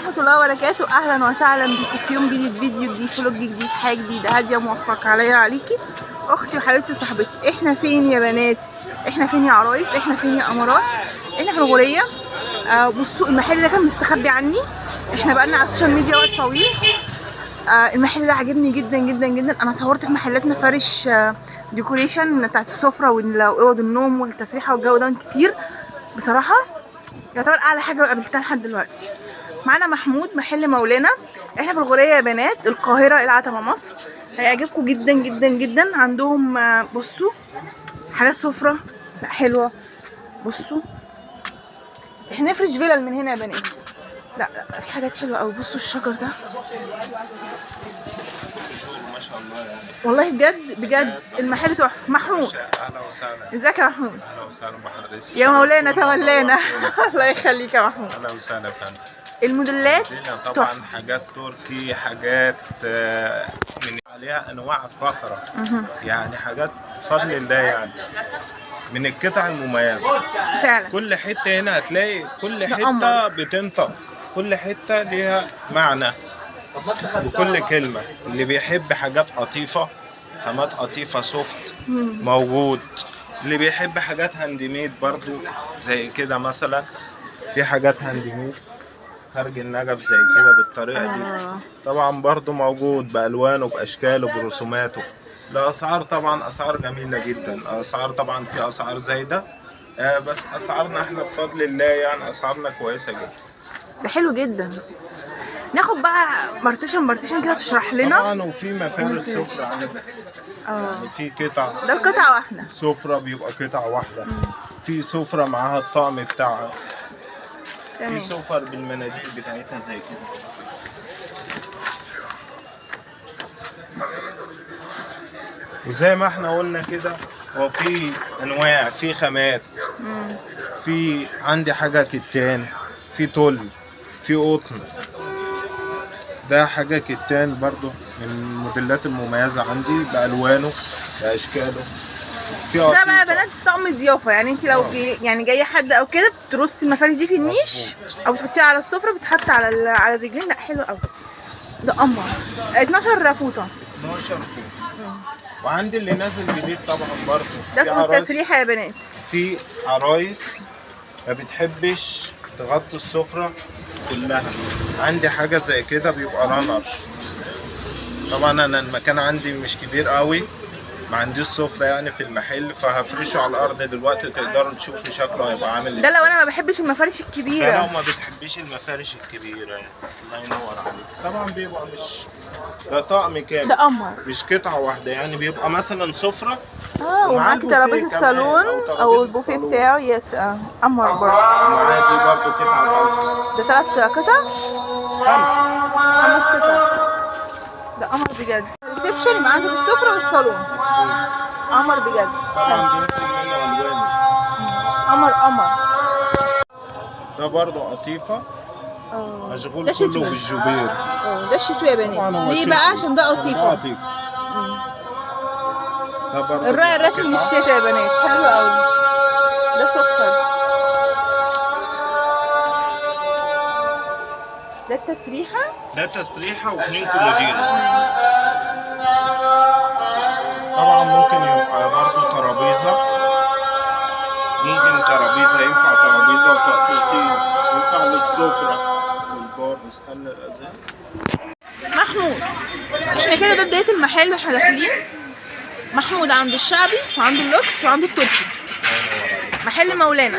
ورحمة الله وبركاته. أهلا وسهلا بيكم في يوم جديد، فيديو جديد، فلوج جديد، حاجة جديدة. هادية موفقة عليا وعليكي، أختي وحبيبتي وصاحبتي. احنا فين يا بنات؟ احنا فين يا عرايس؟ احنا فين يا أمارات؟ احنا في الغورية. بصوا المحل ده كان مستخبي عني، احنا بقالنا على السوشيال ميديا وقت طويل. المحل ده عجبني جدا جدا جدا. انا صورت في محلات مفارش ديكوريشن بتاعت السفرة واوض النوم والتسريحة والجو ده كتير. بصراحة يعتبر اعلى حاجة قابلتها لحد دلوقتي. معانا محمود، محل مولانا. احنا في الغورية يا بنات، القاهرة، العتبة، مصر. هيعجبكم جدا جدا جدا. عندهم بصوا حاجات سفرة لا حلوة. بصوا احنا نفرش فيلل من هنا يا بنات. لا في حاجات حلوة قوي. بصوا الشجر ده ما شاء الله يعني. والله بجد بجد المحل تحفة. محمود اهلا وسهلا. ازيك يا محمود؟ اهلا وسهلا بحضرتك يا مولانا تولانا. الله يخليك يا محمود. اهلا وسهلا يا فندم. الموديلات طبعا تحفة. حاجات تركي، حاجات من عليها انواع فخرة، يعني حاجات بفضل الله يعني من القطع المميزة فعلا. كل حتة هنا هتلاقي كل حتة بتنطق، كل حتة ليها معنى وكل كلمة. اللي بيحب حاجات قطيفة، خامات قطيفة سوفت موجود. اللي بيحب حاجات هاند ميد برضو زي كده، مثلا في حاجات هاند ميد خارج النجف زي كده بالطريقة دي طبعا برضو موجود بألوانه بأشكاله برسوماته. الأسعار طبعا أسعار جميلة جدا. أسعار طبعا في أسعار زايدة، بس أسعارنا احنا بفضل الله يعني أسعارنا كويسة جدا. ده حلو جدا. ناخد بقى بارتيشن كده تشرح لنا. طبعا وفي مفارش سفرة عندك. يعني في قطع، ده القطعة واحدة. سفرة بيبقى قطعة واحدة. في سفرة معاها الطقم بتاعها. في سفر بالمناديل بتاعتها زي كده. وزي ما احنا قلنا كده، هو في انواع، في خامات. في عندي حاجة كتان، في تل، في قطن. ده حاجة كتان برضو من الموديلات المميزة عندي بألوانه بأشكاله. ده بقى بنات طقم ضيافة، يعني انت لو يعني جاية حد او كده بترصي المفارش دي في النيش او بتحطيها على السفرة بتتحط على الرجلين. لا حلو قوي. ده قمر 12 فوطة. 12 فوطة. وعندي اللي نازل جديد طبعا برضو ده كود تسريحة يا بنات. في عرايس ما بتحبش تغطي السفرة كلها، عندي حاجة زي كده بيبقى رانر. طبعا انا المكان عندي مش كبير قوي، ما عنديش سفرة يعني في المحل، فهفرشه على الارض دلوقتي تقدروا تشوفوا شكله هيبقى عامل ازاي. ده لو انا ما بحبش المفارش الكبيرة. ده لو ما بتحبيش المفارش الكبيرة يعني. الله ينور عليك. طبعا بيبقى مش ده طقم كامل، ده قمر مش قطعة واحدة يعني. بيبقى مثلا سفرة ومعاكي ترابيزة الصالون او البوفيه بتاعه. يس قمر برضه. ومعاه دي برضه قطعة ثالثة. ده 3 قطع؟ 5 قطع. ده قمر بجد. ريسبشن يبقى عندك السفرة والصالون. قمر بجد. طبعا بينزل منه الوان. قمر. ده برضه قطيفة مشغول كله بالجبير. ده الشتوي يا بنات. ليه بقى؟ عشان ده قطيفة. ده برضه الرأي الرسمي للشتا يا بنات. حلو قوي. ده سكر. ده التسريحة. ده تسريحة واثنين كومودينو. طبعا ممكن يبقى برضه ترابيزة. ممكن ترابيزة، ينفع ترابيزة وتقطيعتين، ينفع للسفرة والبار. استنى الأذان. محمود احنا كده ده بداية المحل واحنا داخلين. محمود عنده الشعبي وعنده اللوكس وعنده التركي. محل مولانا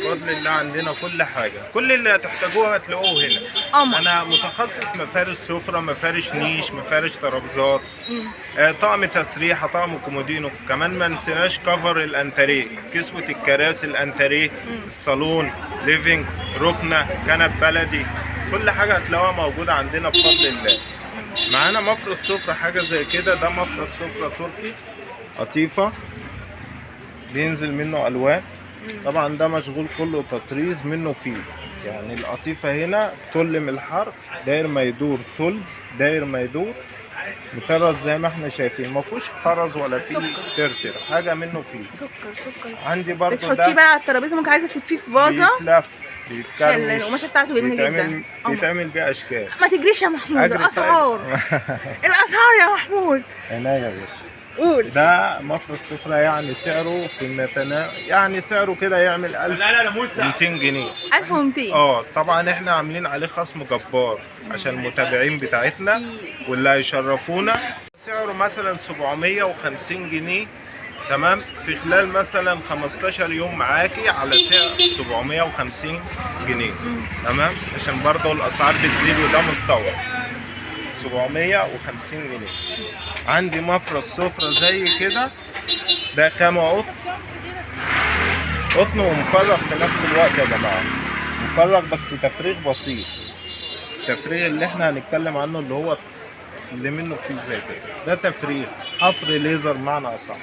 بفضل الله عندنا كل حاجة، كل اللي هتحتاجوها هتلاقوه هنا. أنا متخصص مفارش سفرة، مفارش نيش، مفارش ترابيزات، طقم تسريحة، طقم كومودينو. كمان ما نسيناش كفر الأنتريه، كسوة الكراسي الأنتريه، الصالون، ليفينج، ركنة، كنب بلدي. كل حاجة هتلاقوها موجودة عندنا بفضل الله. معانا مفرش سفرة حاجة زي كده. ده مفرش سفرة تركي قطيفة بينزل منه ألوان. طبعا ده مشغول كله تطريز منه فيه، يعني القطيفة هنا تل من الحرف داير ما يدور، تل داير ما يدور مطرز زي ما احنا شايفين، ما فيهوش خرز ولا فيه ترتر، حاجه منه فيه. سكر. عندي برضو ده بتحطيه بقى على الترابيزه، ممكن عايزه تلفيه في فازه. بيتلف، بيتكرمش، القماشه بتاعته جميله جدا. بيتعمل بيه اشكال. ما تجريش يا محمود، الاسعار الاسعار يا محمود. عينيا يا باشا. قول. ده مفرش سفرة، يعني سعره في المتناول، يعني سعره كده يعمل 1200 جنيه. 1200. طبعا احنا عاملين عليه خصم جبار عشان المتابعين بتاعتنا واللي هيشرفونا. سعره مثلا 750 جنيه، تمام، في خلال مثلا 15 يوم معاكي على سعر 750 جنيه، تمام، عشان برضه الاسعار بتزيد وده مستورد. 750 جنيه. عندي مفرش سفرة زي كده، ده خامة قطن ومفرغ في نفس الوقت يا جماعة، مفرغ بس تفريغ بسيط. التفريغ اللي احنا هنتكلم عنه اللي هو اللي منه فيه زي كده، ده تفريغ حفر ليزر معنى اصح.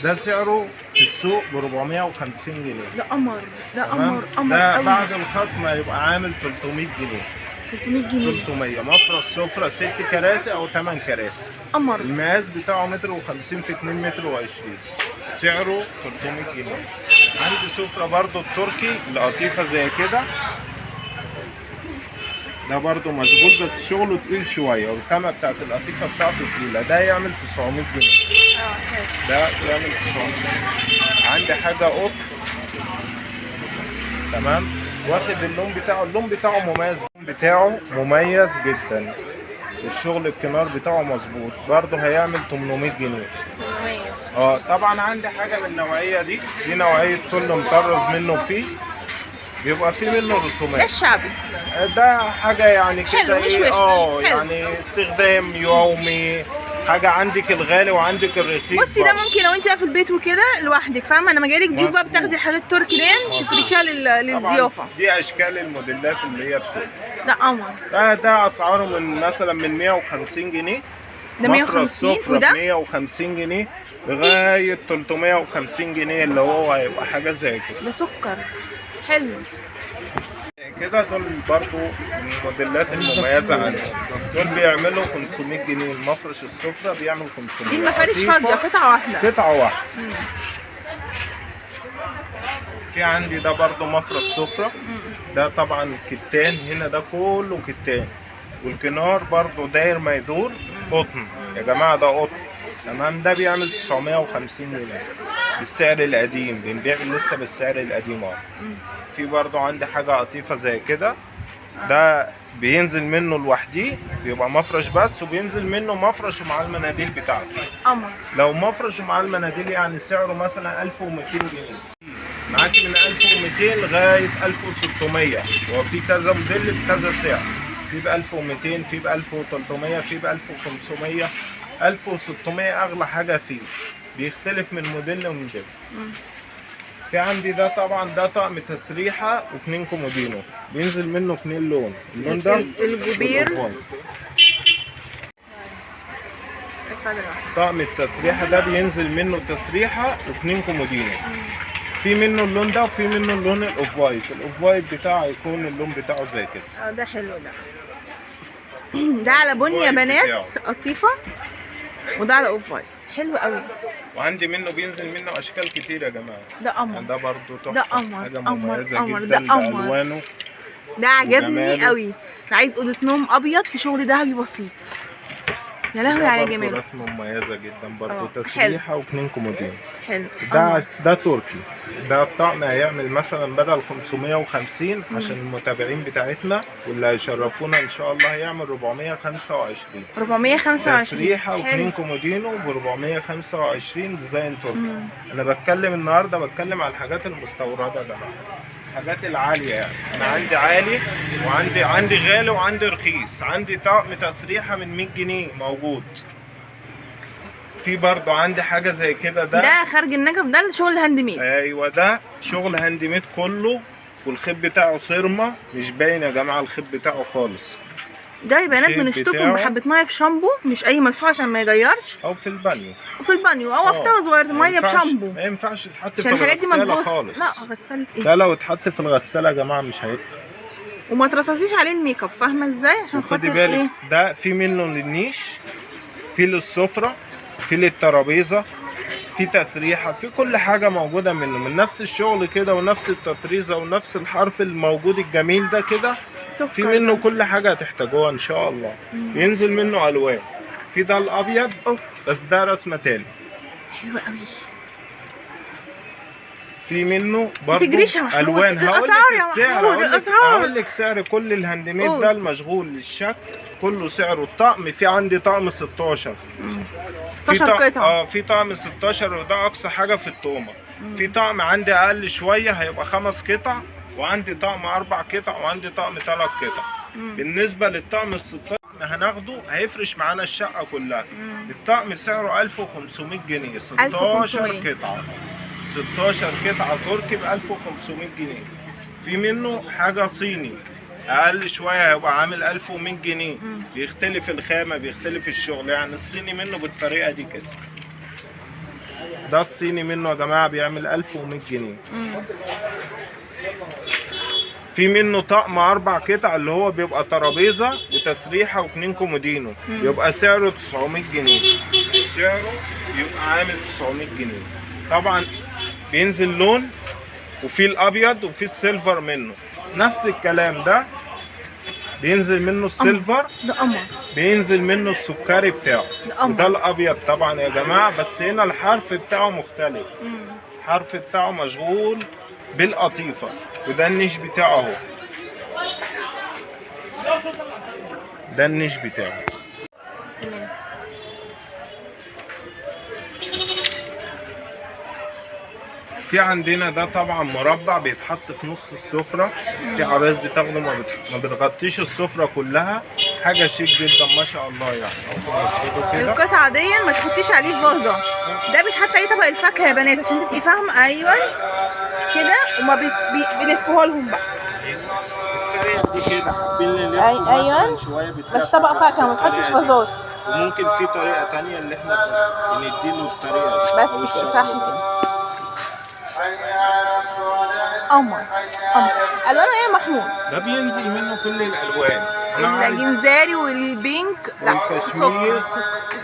ده سعره في السوق ب 450 جنيه. ده قمر، ده قمر ده قوي. بعد الخصم هيبقى عامل 300 جنيه. 300 جنيه. 300. مفرش سفرة 6 كراسي او 8 كراسي. قمر. المقاس بتاعه متر و50 في 2 متر و20. سعره 300 جنيه. عندي سفرة برضو التركي لقطيفة زي كده، ده برضو مظبوط بس شغله تقيل شوية والخامة بتاعت القطيفة بتاعته تقيلة، ده يعمل 900 جنيه. ده يعمل 900 جنيه. عندي حاجة قط، تمام، واخد اللون بتاعه، اللون بتاعه مميز، اللون بتاعه مميز جدا، الشغل الكنار بتاعه مظبوط، برضه هيعمل 800 جنيه. طبعا عندي حاجه من النوعيه دي نوعيه كل مطرز منه فيه، بيبقى فيه منه رسومات. ده الشعبي، ده حاجه يعني كده ايه، يعني استخدام يومي، حاجه عندك الغالي وعندك الرخيص. بصي ده ممكن لو انت في البيت وكده لوحدك، فاهمه، انا مجالك ضيوف بقى بتاخدي الحاجات التركي دي تفرشيها للضيافه. دي اشكال الموديلات اللي هي بتنزل. ده قمر. ده اسعاره من مثلا من 150 جنيه، ده 150 وده 150 جنيه لغايه 350 جنيه، اللي هو هيبقى حاجه زي كده. ده سكر حلو كده. دول برضو من الموديلات المميزه عندي، دول بيعملوا 500 جنيه. المفرش السفرة بيعمل 500. دي المفارش فاضيه، قطعه واحده. في عندي ده برضو مفرش سفرة، ده طبعا كتان، هنا ده كله كتان، والكنار برضو داير ما يدور قطن يا جماعه، ده قطن، تمام. ده بيعمل 950 جنيه بالسعر القديم، بنبيع لسه بالسعر القديم اهو. في برضو عندي حاجه قطيفه زي كده، ده بينزل منه لوحديه، بيبقى مفرش بس، وبينزل منه مفرش ومع المناديل بتاعته. لو مفرش ومع المناديل يعني سعره مثلا 1200 جنيه، معاكي من 1200 لغايه 1600، وفي كذا موديل بكذا سعر، في ب 1200، في ب 1300، في ب 1500، 1600 اغلى حاجه فيه، بيختلف من موديل لموديل. في عندي ده طبعا ده طقم تسريحه و2 كومودينو، بينزل منه 2 لون، اللون ده الجبير. طقم التسريحه ده بينزل منه تسريحه و2 كومودينو، في منه اللون ده وفي منه اللون الاوف وايت. الاوف وايت بتاعه يكون اللون بتاعه زي كده. ده حلو ده على بني يا بنات قطيفه، وده على اوف وايت حلو قوي. وعندي منه بينزل منه اشكال كتير يا جماعه. ده قمر، يعني ده برضه تحفه، ده قمر، حاجه مميزه قمر، جدا ده قمر، بالوانه، ده عجبني قوي. ده عايز اوضه نوم ابيض في شغل ذهبي بسيط، يا لهوي على جماله. رسمه مميزه جدا برضه، تسريحه و2 كومودين. حلو. ده تركي، ده الطقم هيعمل مثلا بدل 550 عشان المتابعين بتاعتنا واللي هيشرفونا ان شاء الله، هيعمل 425. 425 تسريحه و2 كومودينو ب 425 ديزاين تركي. انا بتكلم على الحاجات المستورده ده، الحاجات العاليه يعني. انا عندي عالي وعندي غالي وعندي رخيص. عندي طقم تسريحه من 100 جنيه موجود. في برضو عندي حاجه زي كده، ده خارج النجف، ده شغل هاند ميد. ايوه ده شغل هاند ميد كله، والخيط بتاعه صرمه، مش باين يا جماعه الخيط بتاعه خالص. ده يا بنات بنشطفه بحبه ميه بشامبو، مش اي مسحوق عشان ما يغيرش، او في البانيو او افتة صغيره ميه بشامبو. ما ينفعش تتحط في الغساله خالص. لا غساله ايه؟ ده لو اتحط في الغساله يا جماعه مش هيطلع. وما ترصصيش عليه الميك اب، فاهمه ازاي؟ عشان خاطر ايه؟ ده في منه للنيش في للسفرة، في للترابيزة، في تسريحة، في كل حاجة موجودة منه، من نفس الشغل كده ونفس التطريزة ونفس الحرف الموجود الجميل ده كده. في منه كل حاجة هتحتاجوها ان شاء الله. ينزل منه الوان، في ده الابيض بس ده رسمة تاني. حلو قوي. في منه برضه الوان. هقول لك سعر كل الهاند ميد ده المشغول للشكل كله سعره. الطقم في عندي طقم 16 قطعه. في طقم 16 وده اقصى حاجه في التومه. في طقم عندي اقل شويه هيبقى 5 قطع، وعندي طقم 4 قطع، وعندي طقم 3 قطع. بالنسبه للطقم ال 16 هناخده هيفرش معانا الشقه كلها. الطقم سعره 1500 جنيه، 16 قطعه. 16 قطعة تركي ب 1500 جنيه. في منه حاجة صيني أقل شوية هيبقى عامل 1100 جنيه. بيختلف الخامة، بيختلف الشغل. يعني الصيني منه بالطريقة دي كده. ده الصيني منه يا جماعة بيعمل 1100 جنيه. في منه طقم 4 قطع اللي هو بيبقى ترابيزة وتسريحة و2 كومودينو، بيبقى سعره 900 جنيه. سعره بيبقى عامل 900 جنيه. طبعا بينزل لون، وفي الابيض وفي السيلفر منه. نفس الكلام ده بينزل منه السيلفر، ده قمر. بينزل منه السكري بتاعه، وده الابيض طبعا يا جماعه. بس هنا الحرف بتاعه مختلف. الحرف بتاعه مشغول بالقطيفه، وده النيش بتاعه اهو. ده النيش بتاعه. في عندنا ده طبعا مربع بيتحط في نص السفرة. في عرايس بتاخده ما بتغطيش السفرة كلها. حاجة شيك جدا ما شاء الله يعني. القطعة دي ما تحطيش عليه فازة، ده بيتحط عليه طبق الفاكهة يا بنات عشان تبقي فاهمة. ايوه كده، وما بنلفوها لهم بقى بالطريقة دي كده. ايوه بس طبق فاكهة ما تحطش فازات. وممكن في طريقة تانية اللي احنا بنديله الطريقة دي بس صح كده. قمر الوانه ايه يا محمود؟ ده بينزل منه كل الالوان، الجنزاري والبينك، لا والكشمير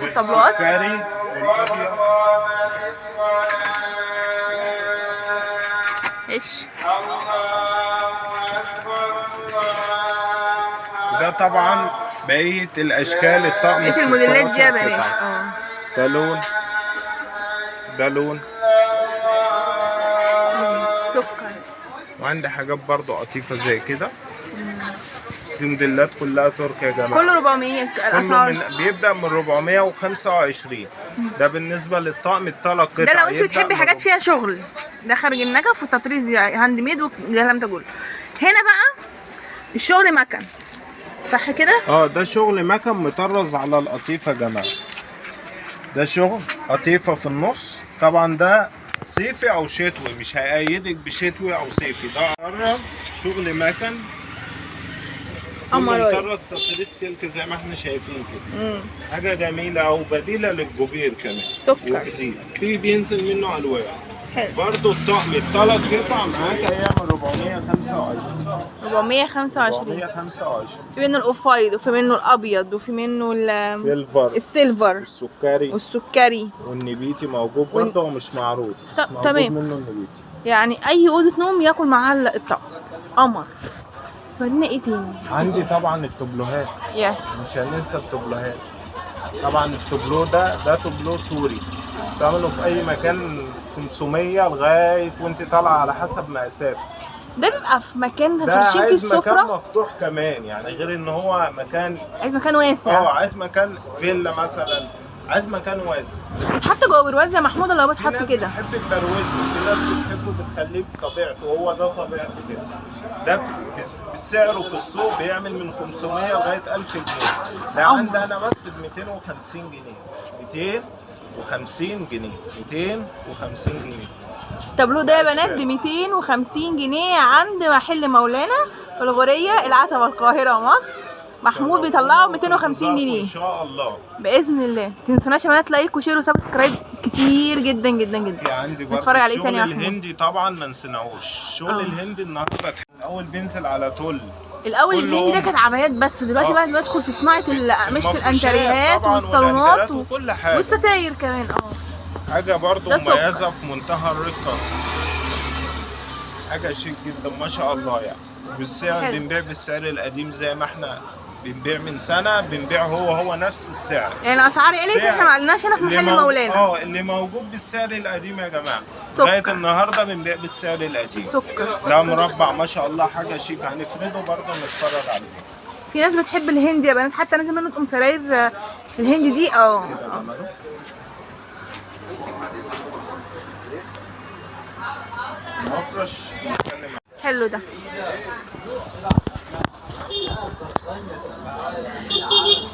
والطبلات والسكري والابيض. ايش ده طبعا بقيه الاشكال. الطقم ايه الموديلات دي يا بنات؟ ده لون، ده لون سكر. وعندي حاجات برضو قطيفه زي كده. دي موديلات كلها تركي يا جماعه. كله 400 الاسعار. بيبدا من 425. ده بالنسبه للطقم الثلاث قطع. ده لو انت بتحبي حاجات فيها شغل، ده خارج النجف وتطريز هاند ميد والكلام ده كله. هنا بقى الشغل مكن، صح كده؟ ده شغل مكن مطرز على القطيفه يا جماعه. ده شغل قطيفه في النص. طبعا ده صيفي او شتوي، مش هيقيدك بشتوي او صيفي. ده مطرز شغل مكن مطرز تطريز سلك زي ما احنا شايفين كده. حاجه جميله او بديله للجبير كمان. سكر في بينزل منه الوان. حلو. برضه الطقم الثلاث قطع معاك هيعمل 425. 425. في منه الاوفايد، وفي منه الابيض، وفي منه السيلفر والسكري والنبيتي موجود برضه ومش معروض. تمام. منه النبيتي. يعني اي اوضه نوم ياكل معاها الطقم. قمر. فادنا ايه تاني؟ عندي طبعا التبلوهات. مش هننسى التبلوهات. طبعا التبلو ده تبلو سوري، تعمله في اي مكان 500 لغايه وانت طالعه على حسب مقاساتك. ده بيبقى في مكان فرشين في السفره. ده عايز مكان مفتوح كمان، يعني غير ان هو مكان، عايز مكان واسع. عايز مكان فيلا مثلا، عايز مكان واسع. بس بتحط جوه برواز يا محمود ولا هو بتحط كده؟ في ناس بتحب البروز، في ناس بتحبه بتخليه بطبيعته، وهو ده طبيعته كده. ده بالسعر في السوق بيعمل من 500 لغايه 1000 جنيه. ده عندي انا بس ب 250 جنيه. 250 جنيه. 250 جنيه. التابلو ده يا بنات ب 250 جنيه عند محل مولانا في الغورية العتبة القاهرة مصر. محمود بيطلعه 250 جنيه ان شاء الله باذن الله. متنسوناش يا بنات لايك وشير وسبسكرايب كتير جدا جدا جدا. عندي نتفرج عليه تاني يا محمود. الهندي طبعا ما نسيناهوش. الشغل الهندي النهارده الاول بينزل على تل. الاول الهندي ده كانت عبايات بس، دلوقتي بقى بدخل في صناعه قماشه الانتريهات والصالونات وكل حاجه والستاير كمان. حاجه برضو مميزه في منتهى الرقه، حاجه شيك جدا ما شاء الله يعني. والسعر بنبيع بالسعر القديم زي ما احنا بنبيع من سنه، بنبيع هو نفس السعر. يعني اسعار قلت احنا ما قلناش هنا في محل مولانا. اللي موجود بالسعر القديم يا جماعه لغايه النهارده بنبيع بالسعر القديم. سكر لا مربع ما شاء الله حاجه شيك، هنفرده برضه نتفرج عليه. في ناس بتحب الهندي يا بنات، حتى نازل منه تقوم سراير الهندي دي. مفرش حلو ده.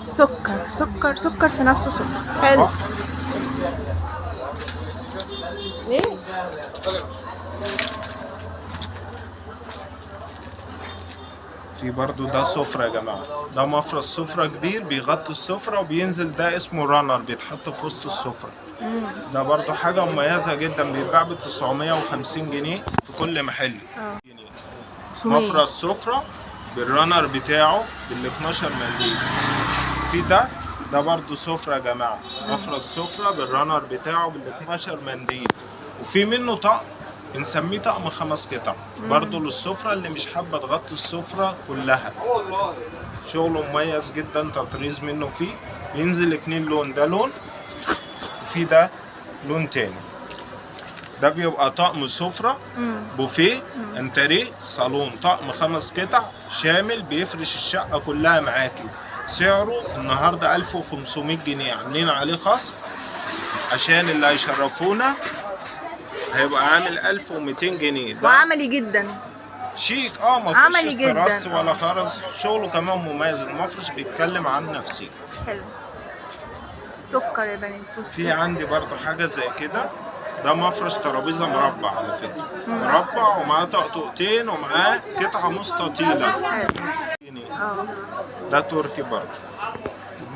سكر سكر سكر في نفسه سكر حلو. ايه في برضو ده سفرة يا جماعة، ده مفرش سفرة كبير بيغطي السفرة وبينزل، ده اسمه رانر بيتحط في وسط السفرة. ده برضو حاجة مميزة جدا، بيتباع ب 950 جنيه في كل محل. مفرش سفرة بالرانر بتاعه بال 12 منديل. في ده برضو سفرة يا جماعة، مفرش سفرة بالرانر بتاعه بال 12 منديل. وفي منه طقم بنسميه طقم 5 قطع برضو للسفرة اللي مش حابة تغطي السفرة كلها. شغله مميز جدا، تطريز منه فيه بينزل 2 لون، ده لون وفي ده لون تاني. ده بيبقى طقم سفرة بوفيه انتريه صالون، طقم 5 قطع شامل بيفرش الشقة كلها معاكي. سعره النهارده 1500 جنيه، عاملين عليه خصم عشان اللي هيشرفونا، هيبقى عامل 1200 جنيه. ده وعملي جدا شيك، مفيش كراس ولا خرز، شغله كمان مميز. المفرش بيتكلم عن نفسه. حلو. سكر يا بنات. في عندي برضو حاجه زي كده، ده مفرش ترابيزه مربع على فكره، مربع ومعاه طقطقتين ومعاه قطعه مستطيله. ده تركي برضو.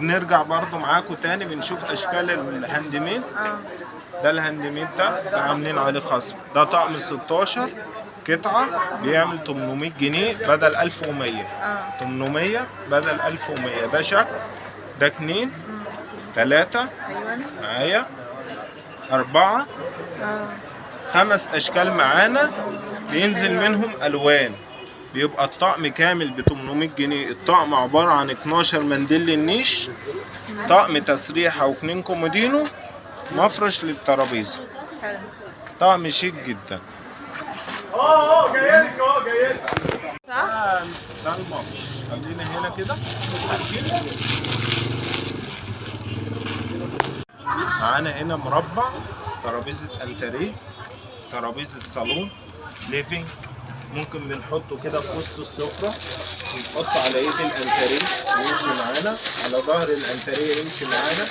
بنرجع برضو معاكم تاني بنشوف اشكال الهاند ميد. ده الهاند ميد ده عاملين عليه خصم، ده طقم 16 قطعة بيعمل 800 جنيه بدل 1100. 800 بدل 1100. ده شكل، ده 2 3 معايا 4 5 اشكال معانا، بينزل منهم الوان. بيبقى الطقم كامل ب 800 جنيه. الطقم عبارة عن 12 منديل للنيش، طقم تسريحة و2 كومودينو، مفرش للترابيزة. طقم شيك جدا. جايلك ده المفرش. خلينا هنا كده. معانا هنا مربع، ترابيزة انتريه، ترابيزة صالون، ليفينج. ممكن بنحطه كده في وسط السفرة، ونحط على ايد الانتريه يمشي معانا، على ظهر الانتريه يمشي معانا.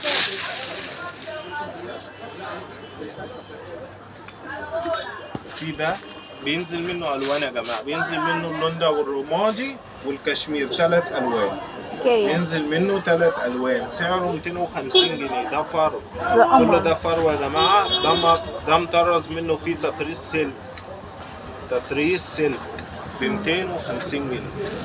في ده بينزل منه الوان يا جماعه، بينزل منه اللون ده والرمادي والكشمير، 3 الوان. بينزل منه 3 الوان، سعره 250 جنيه. ده فرو، كل ده فرو يا جماعه. ده مطرز منه فيه تطريز سلك، تطريز سلك ب 250 جنيه.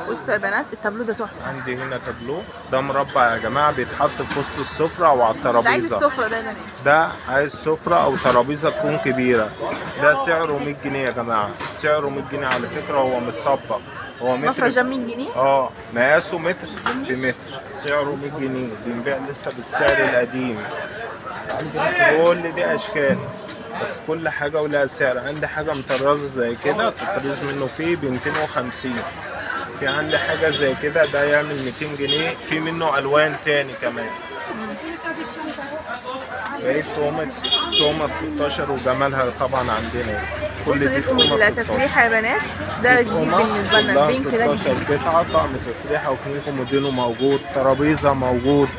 بصوا يا بنات التابلو ده تحفه. عندي هنا تابلو، ده مربع يا جماعه بيتحط في وسط السفره او على الترابيزه. ده عايز السفره ده يا بنات، ده عايز سفره او ترابيزه تكون كبيره. ده سعره 100 جنيه يا جماعه، سعره 100 جنيه على فكره. هو متطبق، هو متر، مفرش 100 جنيه. مقاسه متر في متر، سعره 100 جنيه. بنبيع لسه بالسعر القديم. كل دي اشكال، بس كل حاجه ولها سعر. عندي حاجه مطرزه زي كده، تطريز منه فيه ب 250. في عندي حاجه زي كده ده يعمل 200 جنيه. في منه الوان تاني كمان. بقيت تومه 16 وجمالها طبعا عندنا. كل دي تومه التسريحه يا بنات، ده جديد بالنسبه لنا. البينك ده 16 قطعه، طقم تسريحه و2 كومودينو موجود، ترابيزه موجود،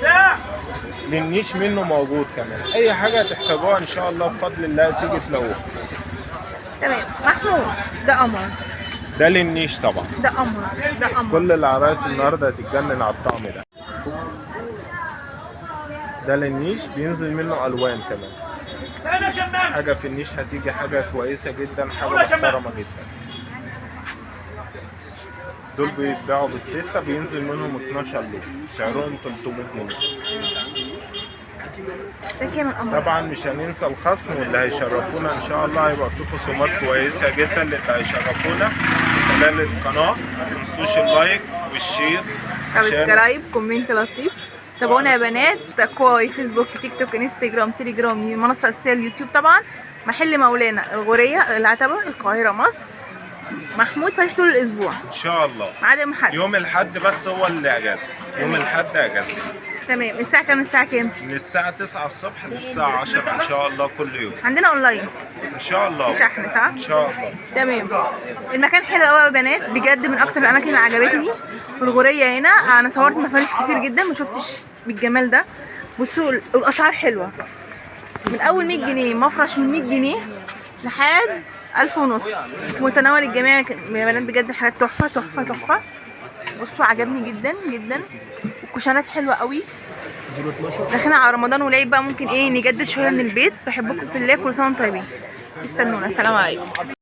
للنيش منه موجود كمان. اي حاجه تحتاجوها ان شاء الله بفضل الله تيجي تلاقوها. تمام. محمود ده قمر، ده للنيش طبعا. ده قمر، ده قمر. كل العرايس النهارده هتتجنن على الطقم ده. ده للنيش بينزل منه الوان كمان. حاجه في النيش هتيجي حاجه كويسه جدا، حاجه محترمه جدا. دول بيتباعوا بالستة، بينزل منهم 12 لون، سعرهم 300 جنيه. طبعا مش هننسى الخصم، واللي هيشرفونا ان شاء الله هيبقى في خصومات كويسه جدا اللي هيشرفونا خلال القناه. ما تنسوش اللايك والشير، سبسكرايب، كومنت لطيف. تابعونا يا بنات، كواي، فيسبوك، تيك توك، انستجرام، تليجرام، المنصه الاساسيه اليوتيوب طبعا. محل مولانا الغوريه، العتبه، القاهره، مصر. محمود فاتح طول الاسبوع ان شاء الله، ما عدا يوم الاحد. يوم الاحد بس هو اللي اجازه، يوم الاحد اجازه. تمام. الساعه كام للساعه كام؟ من الساعه 9 الصبح للساعه 10 ان شاء الله كل يوم. عندنا اونلاين ان شاء الله، شحن صح؟ ان شاء الله. تمام. المكان حلو قوي يا بنات بجد، من اكتر الاماكن اللي عجبتني في الغوريه هنا. انا صورت مفارش كتير جدا، ما شفتش بالجمال ده. بصوا الاسعار حلوه، من اول 100 جنيه مفرش، من 100 جنيه لحد 1000 ونص، في متناول الجميع يا بنات. بجد الحاجات تحفه تحفه تحفه. بصوا عجبني جدا جدا. الكوشنات حلوه قوي. داخلين على رمضان والعيد بقى، ممكن ايه نجدد شويه من البيت. بحبكم في الله، كل سنه وانتم طيبين. استنونا، السلام عليكم.